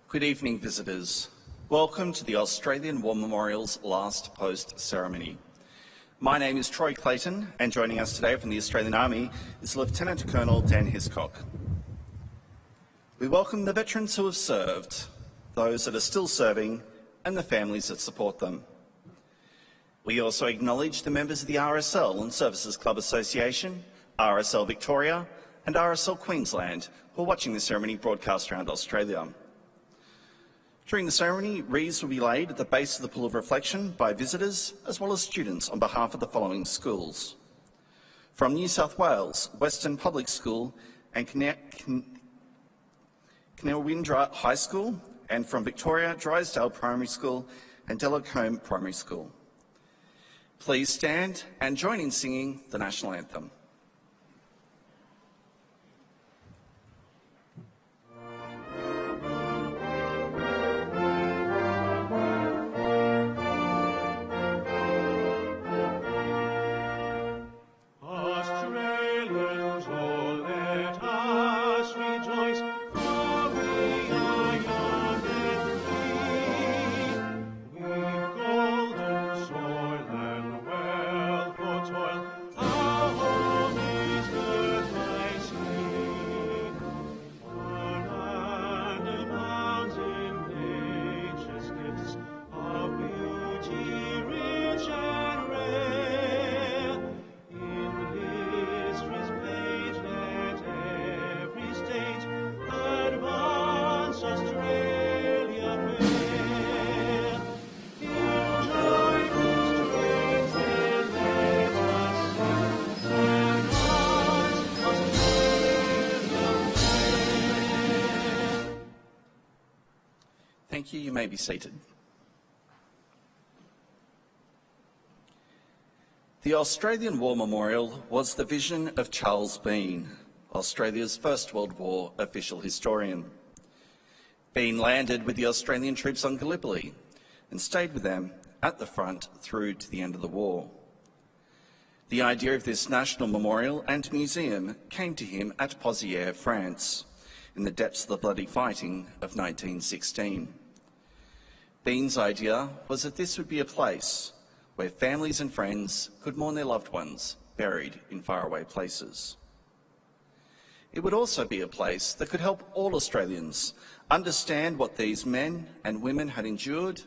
Good evening, visitors. Welcome to the Australian War Memorial's last post ceremony. My name is Troy Clayton, and joining us today from the Australian Army is Lieutenant Colonel Dan Hiscock. We welcome the veterans who have served, those that are still serving, and the families that support them. We also acknowledge the members of the RSL and Services Club Association, RSL Victoria, and RSL Queensland who are watching the ceremony broadcast around Australia. During the ceremony, wreaths will be laid at the base of the Pool of Reflection by visitors as well as students on behalf of the following schools. From New South Wales, Western Public School and Canilwindra High School, and from Victoria, Drysdale Primary School and Delacombe Primary School. Please stand and join in singing the National Anthem. Thank you. You may be seated. The Australian War Memorial was the vision of Charles Bean, Australia's First World War official historian. Bean landed with the Australian troops on Gallipoli and stayed with them at the front through to the end of the war. The idea of this national memorial and museum came to him at Pozières, France, in the depths of the bloody fighting of 1916. Bean's idea was that this would be a place where families and friends could mourn their loved ones buried in faraway places. It would also be a place that could help all Australians understand what these men and women had endured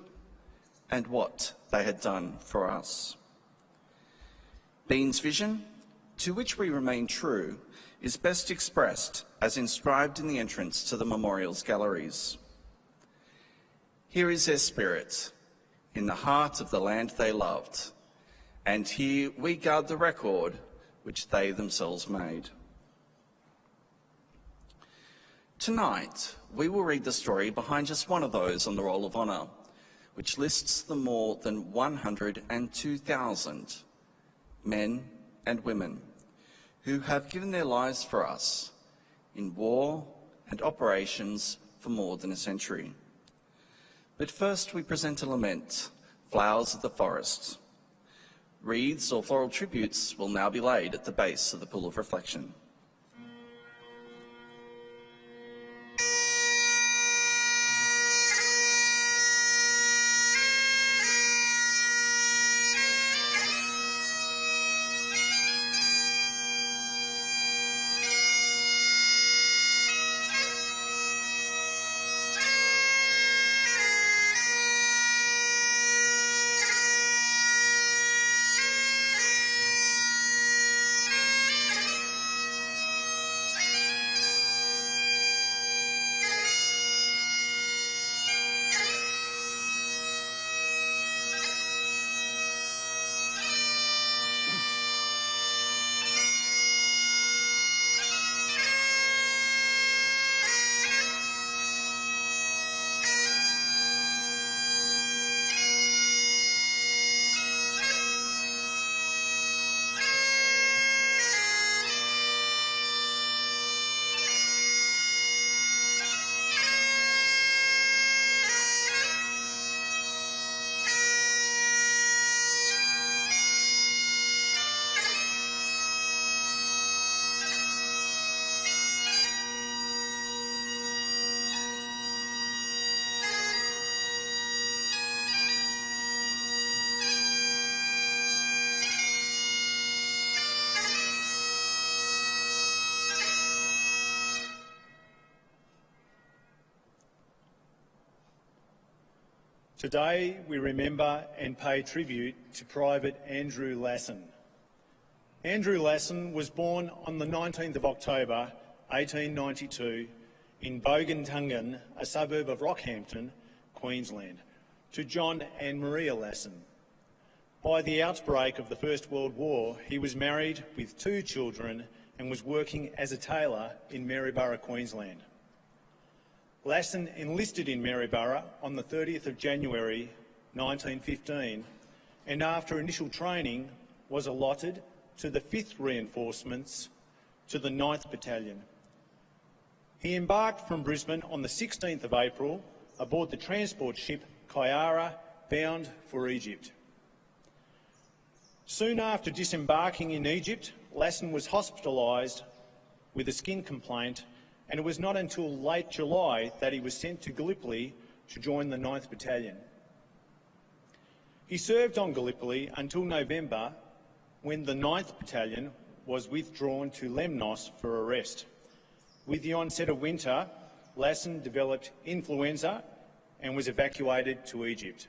and what they had done for us. Bean's vision, to which we remain true, is best expressed as inscribed in the entrance to the memorial's galleries. Here is their spirit, in the heart of the land they loved, and here we guard the record which they themselves made. Tonight, we will read the story behind just one of those on the Roll of Honour, which lists the more than 102,000 men and women who have given their lives for us in war and operations for more than a century. But first we present a lament, Flowers of the Forest. Wreaths or floral tributes will now be laid at the base of the Pool of Reflection. Today we remember and pay tribute to Private Andrew Lasson. Andrew Lasson was born on the 19th of October 1892 in Bogantungan, a suburb of Rockhampton, Queensland, to John and Maria Lasson. By the outbreak of the First World War, he was married with 2 children and was working as a tailor in Maryborough, Queensland. Lasson enlisted in Maryborough on the 30th of January 1915 and after initial training was allotted to the 5th Reinforcements to the 9th Battalion. He embarked from Brisbane on the 16th of April aboard the transport ship Kyara, bound for Egypt. Soon after disembarking in Egypt, Lasson was hospitalised with a skin complaint, and it was not until late July that he was sent to Gallipoli to join the 9th Battalion. He served on Gallipoli until November, when the 9th Battalion was withdrawn to Lemnos for a rest. With the onset of winter, Lasson developed influenza and was evacuated to Egypt.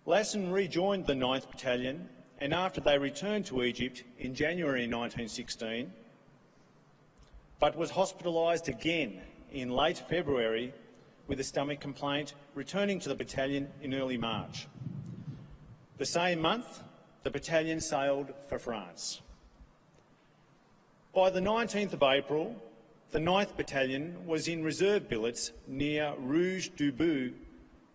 Lasson rejoined the 9th Battalion, and after they returned to Egypt in January 1916, but was hospitalised again in late February with a stomach complaint, returning to the battalion in early March. The same month, the battalion sailed for France. By the 19th of April, the 9th Battalion was in reserve billets near Rouge du Bout,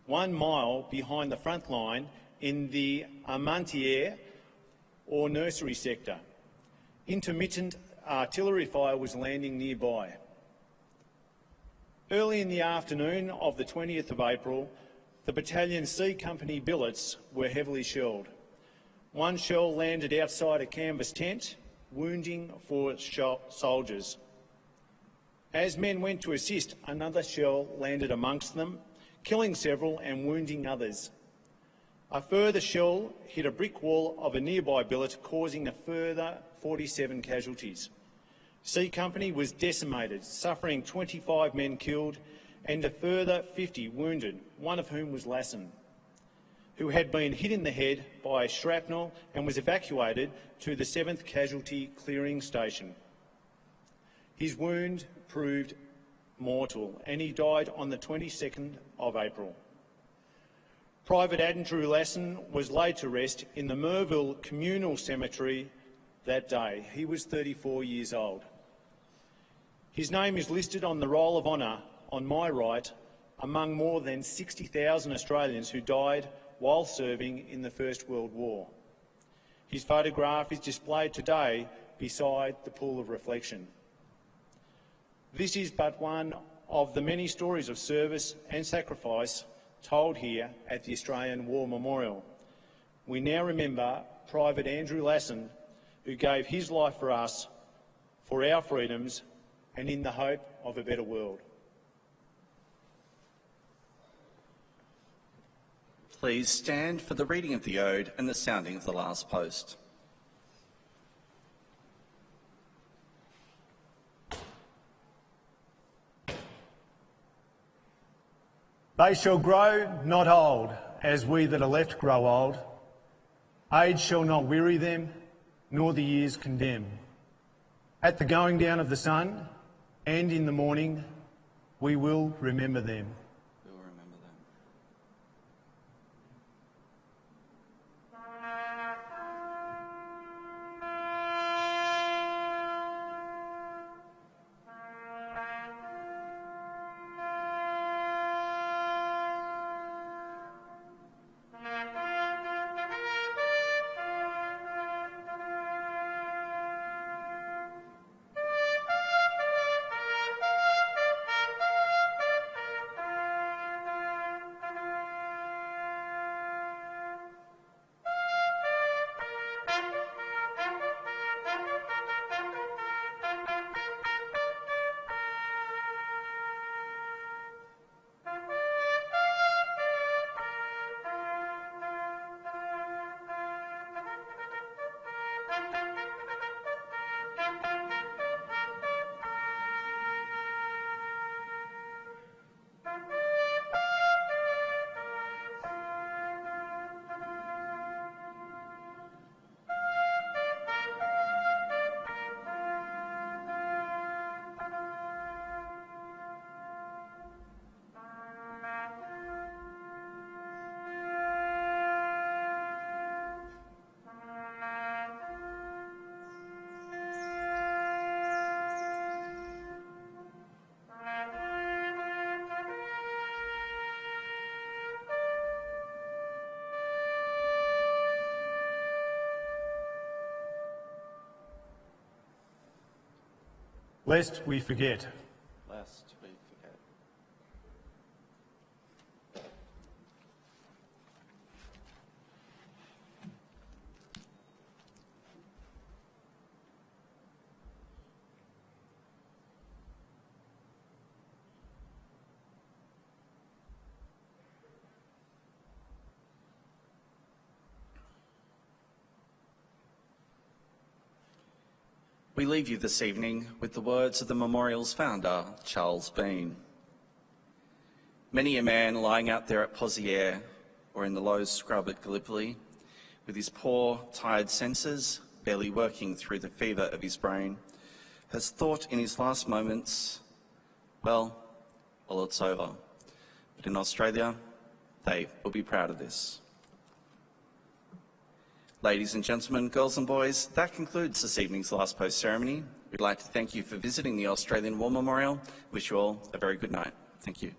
1 mile behind the front line in the Armentières or nursery sector. Intermittent artillery fire was landing nearby. Early in the afternoon of the 20th of April, the Battalion C Company billets were heavily shelled. 1 shell landed outside a canvas tent, wounding 4 soldiers. As men went to assist, another shell landed amongst them, killing several and wounding others. A further shell hit a brick wall of a nearby billet, causing a further 47 casualties. C Company was decimated, suffering 25 men killed and a further 50 wounded, one of whom was Lasson, who had been hit in the head by shrapnel and was evacuated to the 7th Casualty Clearing Station. His wound proved mortal and he died on the 22nd of April. Private Andrew Lasson was laid to rest in the Merville Communal Cemetery that day. He was 34 years old. His name is listed on the Roll of Honour on my right among more than 60,000 Australians who died while serving in the First World War. His photograph is displayed today beside the pool of reflection. This is but one of the many stories of service and sacrifice told here at the Australian War Memorial. We now remember Private Andrew Lasson, who gave his life for us, for our freedoms, and in the hope of a better world. Please stand for the reading of the Ode and the sounding of the last post. They shall grow not old, as we that are left grow old. Age shall not weary them, nor the years condemn. At the going down of the sun, and in the morning, we will remember them. lest we forget. Lest we forget. We leave you this evening with the words of the memorial's founder, Charles Bean. Many a man lying out there at Pozières or in the low scrub at Gallipoli, with his poor, tired senses barely working through the fever of his brain, has thought in his last moments, well, it's over. But in Australia, they will be proud of this. Ladies and gentlemen, girls and boys, that concludes this evening's last post ceremony. We'd like to thank you for visiting the Australian War Memorial. Wish you all a very good night. Thank you.